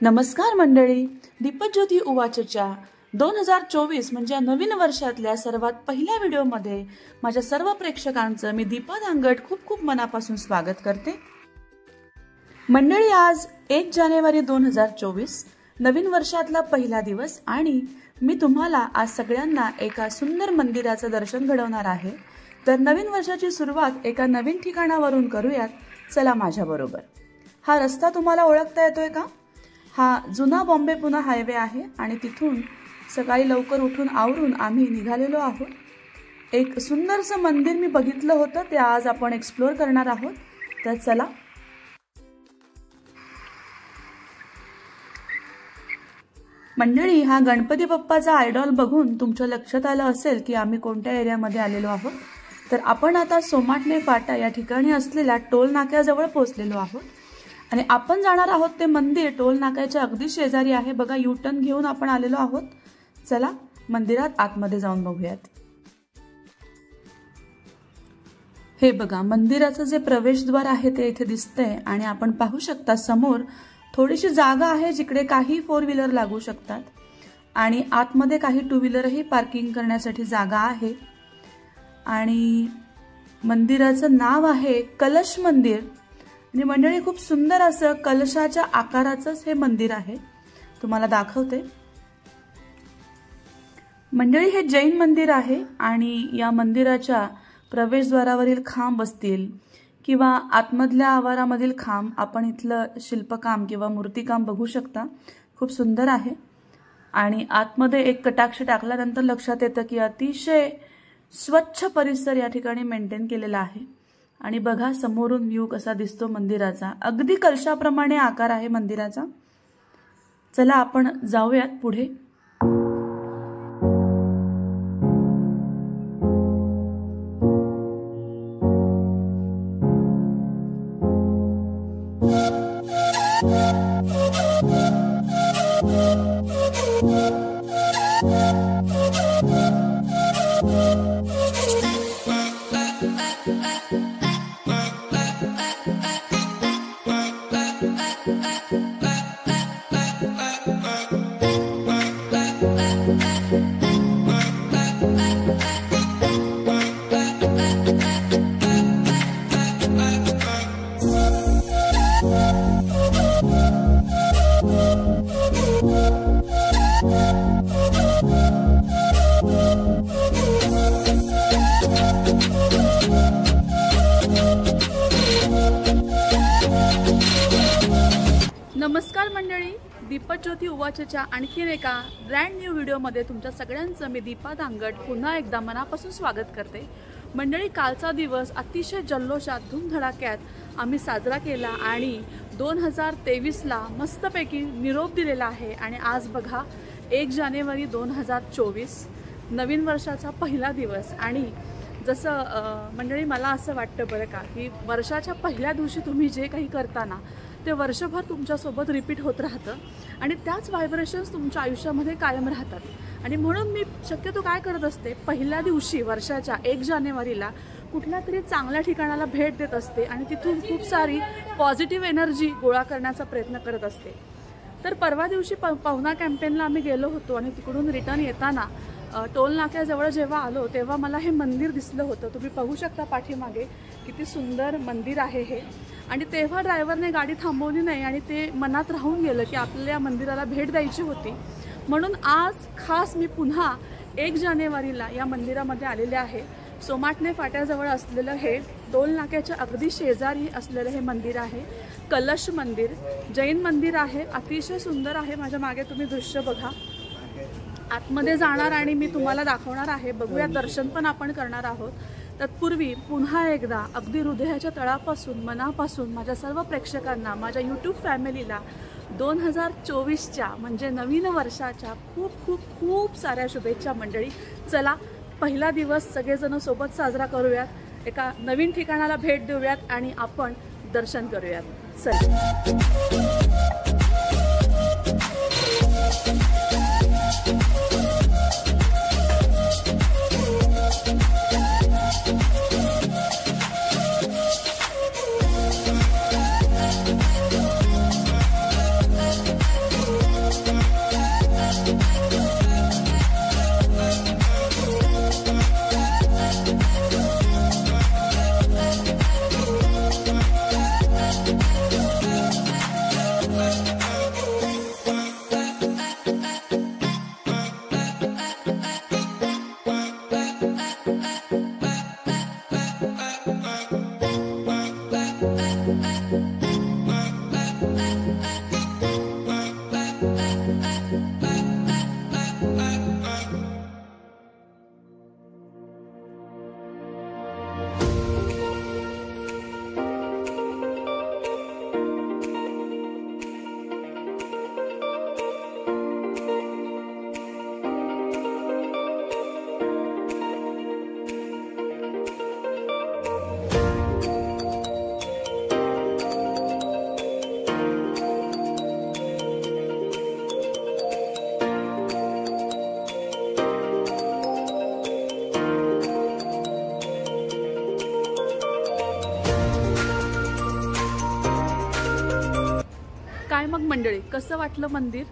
नमस्कार मंडळी, दीपज्योती उवाचच्या 2024 म्हणजे नवीन वर्षातल्या सर्वात पहिल्या व्हिडिओमध्ये माझ्या सर्व प्रेक्षकांचं मी दीपा धांगड खूप खूप मनापासून स्वागत करते। मंडळी, आज 1 जानेवारी 2024 नवीन वर्षातला पहिला दिवस आणि मी तुम्हाला आज सगळ्यांना एका सुंदर मंदिराचं दर्शन घडवणार आहे। तर नवीन वर्षाची सुरुवात एका नवीन ठिकाणावरून करूयात, चला माझ्याबरोबर। हा रस्ता तुम्हाला ओळखता येतोय का? हा जुना बॉम्बे पुणे हायवे आहे आणि तिथून सकाळी लवकर उठून आवरून आम्ही निघालेलो आहोत। एक सुंदरसं मंदिर मी बघितलं होतं, ते आज आपण एक्सप्लोर करणार आहोत। तर चला। मंडळी, हा गणपती बाप्पाचा आयडॉल बघून तुमच्या लक्षात आलं असेल की आम्ही कोणत्या एरियामध्ये आलेलो आहोत। तर आपण आता सोमाटणे फाटा या ठिकाणी असलेल्या टोल नाक्याजवळ पोहोचलेलो आहोत आणि आपण जाणार आहोत ते मंदिर टोल नाक्याच्या अगदी शेजारी आहे। बघा, यू टर्न घेऊन आपण आलेलो आहोत। चला मंदिरात आतमध्ये जाऊन बघूयात। हे बघा, मंदिराचं जे प्रवेशद्वार आहे ते इथे दिसतंय आणि आपण पाहू शकता समोर थोडीशी जागा आहे जिकडे काही 4 व्हीलर लागू शकतात आणि आतमध्ये काही 2 व्हीलरही पार्किंग करण्यासाठी जागा आहे। आणि मंदिराचं नाव आहे कलश मंदिर आणि मंडळी, खूप सुंदर असं कलशाच्या आकाराचंच हे मंदिर आहे। तुम्हाला दाखवते। मंडळी, हे जैन मंदिर आहे आणि या मंदिराच्या प्रवेशद्वारावरील खांब असतील किंवा आतमधल्या आवारामधील खांब, आपण इथलं शिल्पकाम किंवा मूर्तिकाम बघू शकता, खूप सुंदर आहे। आणि आतमध्ये एक कटाक्ष टाकल्यानंतर लक्षात येतं की अतिशय स्वच्छ परिसर या ठिकाणी मेंटेन केलेला आहे। आणि बघा समोरून व्ह्यू कसा दिसतो मंदिराचा, अगदी कलशाप्रमाणे आकार आहे मंदिराचा। चला आपण जाऊयात पुढे। नमस्कार मंडळी, दीपज्योती उवाचच्या आणखीन एका ब्रँड न्यू व्हिडिओमध्ये तुमच्या सगळ्यांचं मी दीपा धांगड पुन्हा एकदा मनापासून स्वागत करते। मंडळी, कालचा दिवस अतिशय जल्लोषात धूमधडाक्यात आम्ही साजरा केला आणि 2023ला मस्तपैकी निरोप दिलेला आहे। आणि आज बघा 1 जानेवारी 2024 नवीन वर्षाचा पहिला दिवस। आणि जसं मंडळी, मला असं वाटतं बरं का की वर्षाच्या पहिल्या दिवशी तुम्ही जे काही करता ना ते वर्षभर तुमच्यासोबत रिपीट होत राहतं आणि त्याच व्हायब्रेशन्स तुमच्या आयुष्यामध्ये कायम राहतात। आणि म्हणून मी शक्यतो काय करत असते, पहिल्या दिवशी वर्षाच्या 1 जानेवारीला कुठल्या तरी चांगल्या ठिकाणाला भेट देत असते आणि तिथून खूप सारी पॉझिटिव्ह एनर्जी गोळा करण्याचा प्रयत्न करत असते। तर परवा दिवशी पवना कॅम्पेनला आम्ही गेलो होतो आणि तिकडून रिटर्न येताना टोल नाक्याजवळ जेव्हा आलो तेव्हा मला हे मंदिर दिसलं होतं। तुम्ही पाहू शकता पाठीमागे किती सुंदर मंदिर आहे हे। आणि तेव्हा ड्रायव्हरने गाडी थांबवली नाही आणि ते मनात राहून गेलं की आपल्याला या मंदिराला भेट द्यायची होती। म्हणून आज खास मी पुन्हा 1 जानेवारीला या मंदिरामध्ये आलेले आहे। सोमाटणे फाट्याजवळ असलेलं हे टोल नाक्याच्या अगदी शेजारी असलेलं हे मंदिर आहे कलश मंदिर, जैन मंदिर आहे। अतिशय सुंदर आहे। माझ्या मागे तुम्ही दृश्य बघा। आतमध्ये जाणार आणि मी तुम्हाला दाखवणार आहे। बघूया, दर्शन पण आपण करणार आहोत। तत्पूर्वी पुन्हा एकदा अगदी हृदयाच्या तळापासून मनापासून माझ्या सर्व प्रेक्षकांना, माझ्या यूट्यूब फॅमिलीला 2024च्या म्हणजे नवीन वर्षाच्या खूप खूप खूप साऱ्या शुभेच्छा मंडळी। चला पहिला दिवस सगळेजण सोबत साजरा करूयात, एका नवीन ठिकाणाला भेट देऊयात आणि आपण दर्शन करूयात। चला। काय मग मंडळी, कसं वाटलं मंदिर?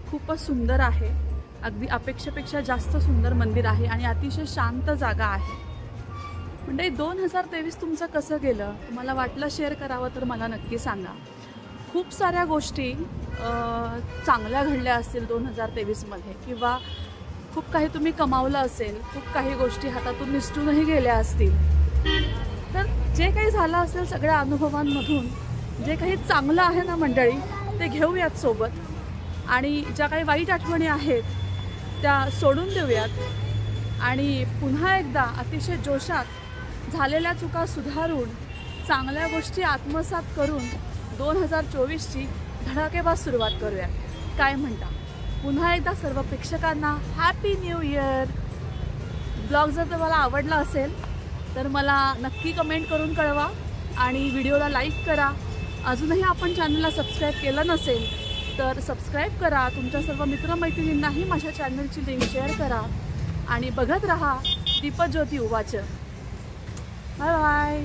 खूपच सुंदर आहे, अगदी अपेक्षेपेक्षा जास्त सुंदर मंदिर आहे आणि अतिशय शांत जागा आहे. मंडळी 2023 तुमचं कसं गेलं? तुम्हाला वाटलं शेअर करावं तर मला नक्की सांगा. खूप साऱ्या गोष्टी चांगल्या घडल्या असतील 2023मध्ये, किंवा खूप काही तुम्ही कमावलं असेल, खूप काही गोष्टी हातातून निसटूनही गेल्या असतील. तर जे काही झालं असेल सगळ्या अनुभवांमधून जे काही चांगलं आहे ना मंडळी, ते घेऊयात सोबत, आणि ज्या काही वाईट आठवणी आहेत त्या सोडून देऊयात आणि पुन्हा एकदा अतिशय जोशात झालेल्या चुका सुधारून चांगल्या गोष्टी आत्मसात करून 2024ची धडाकेबाज सुरुवात करूयात. काय म्हणता? पुन्हा एकदा सर्व प्रेक्षकांना हॅपी न्यू इयर. ब्लॉग जर तुम्हाला आवडला असेल तर मला नक्की कमेंट करून कळवा आणि व्हिडिओला लाईक करा. अजूनही आपण चॅनलला सबस्क्राईब केलं नसेल तर सबस्क्राईब करा. तुमच्या सर्व मित्रमैत्रिणींनाही माझ्या चॅनलची लिंक शेअर करा आणि बघत रहा दीपज्योती उवाच. Bye bye.